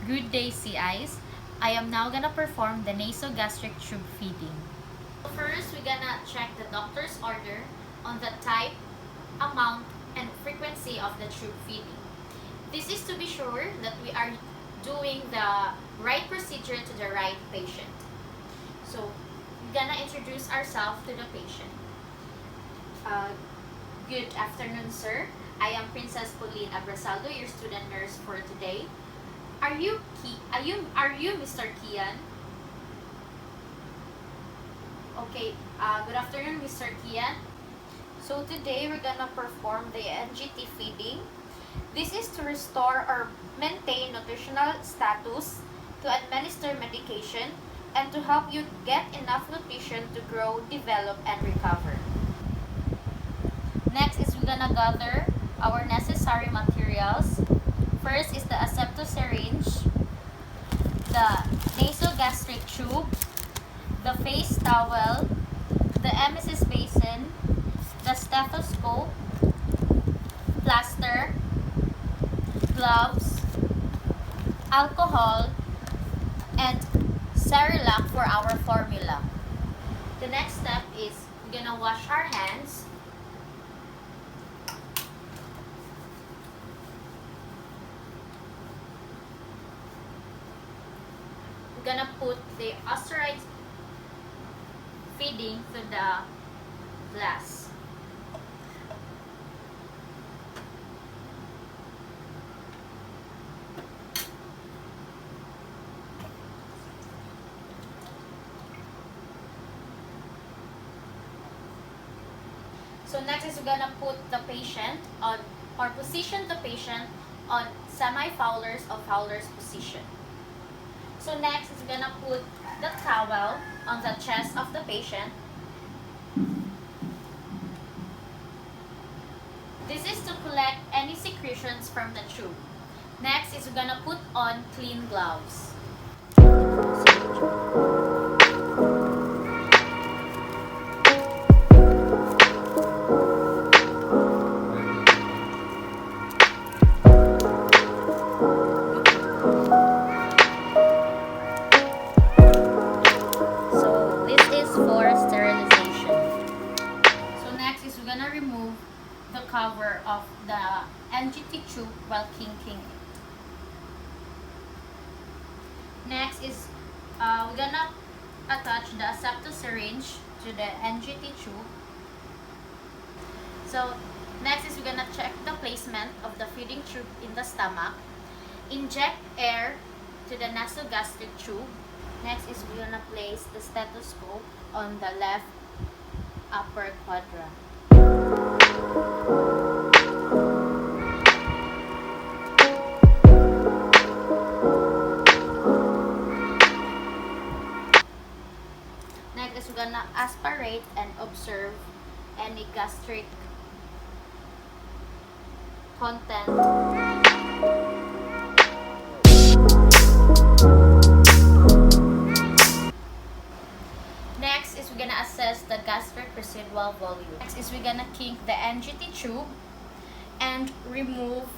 Good day, CIs. I am now gonna perform the nasogastric tube feeding. First, we're gonna check the doctor's order on the type, amount, and frequency of the tube feeding. This is to be sure that we are doing the right procedure to the right patient. So, we're gonna introduce ourselves to the patient. Good afternoon, sir. I am Princess Pauline Abrasaldo, your student nurse for today. Are you Mr. Kian? Okay. Good afternoon, Mr. Kian. So today we're gonna perform the NGT feeding. This is to restore or maintain nutritional status, to administer medication, and to help you get enough nutrition to grow, develop, and recover. Next is we're gonna gather our necessary materials. First is the asepto syringe, the nasogastric tube, the face towel, the emesis basin, the stethoscope, plaster, gloves, alcohol, and Cerelac for our formula. The next step is we're gonna wash our hands. We're gonna put the authorized feeding to the glass. So next is we're gonna put the patient on, or position the patient on semi-Fowler's or Fowler's position. So next is we're gonna put the towel on the chest of the patient. This is to collect any secretions from the tube. Next is we're gonna put on clean gloves. We're gonna remove the cover of the NGT tube while kinking it. Next is we're gonna attach the asepto syringe to the NGT tube. So next is we're gonna check the placement of the feeding tube in the stomach. Inject air to the nasogastric tube. Next is we're gonna place the stethoscope on the left upper quadrant. Next is we're gonna aspirate and observe any gastric content. Next is we're gonna assess the gastric residual volume. Next is we're gonna kink the NGT tube and remove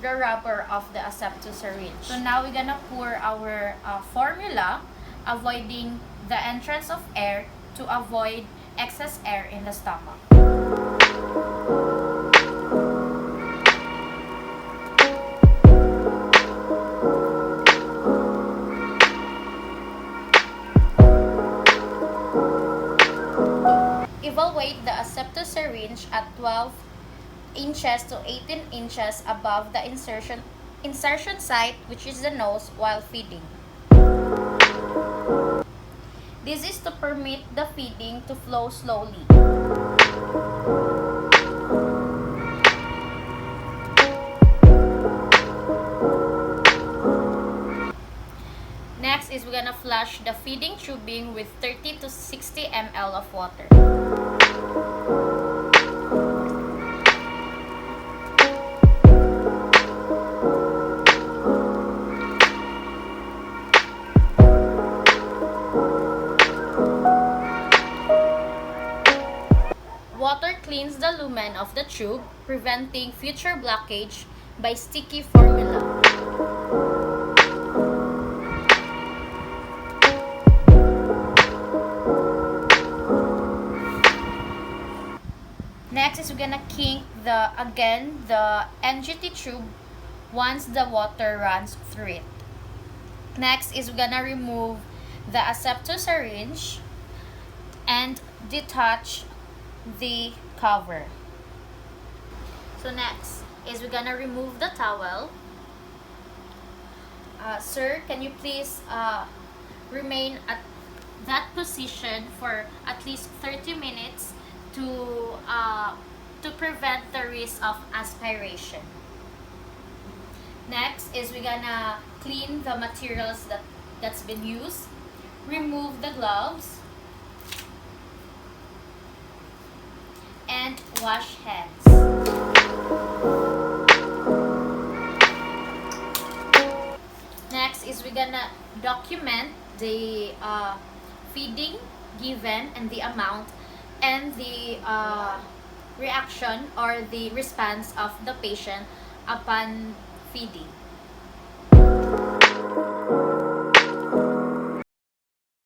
the rubber of the asepto syringe. So now we're gonna pour our formula, avoiding the entrance of air to avoid excess air in the stomach. Evaluate the asepto syringe at 12 inches to 18 inches above the insertion site, which is the nose, while feeding. This is to permit the feeding to flow slowly. Next is we're gonna flush the feeding tubing with 30 to 60 ml of water. Water cleans the lumen of the tube, preventing future blockage by sticky formula. Next is we're gonna kink the NGT tube once the water runs through it. Next is we're gonna remove the asepto syringe and detach the cover. So next is we're gonna remove the towel. Sir, can you please remain at that position for at least 30 minutes to prevent the risk of aspiration. Next is we're gonna clean the materials that's been used, remove the gloves, and wash hands. Next is we're gonna document the feeding given and the amount and the reaction or the response of the patient upon feeding.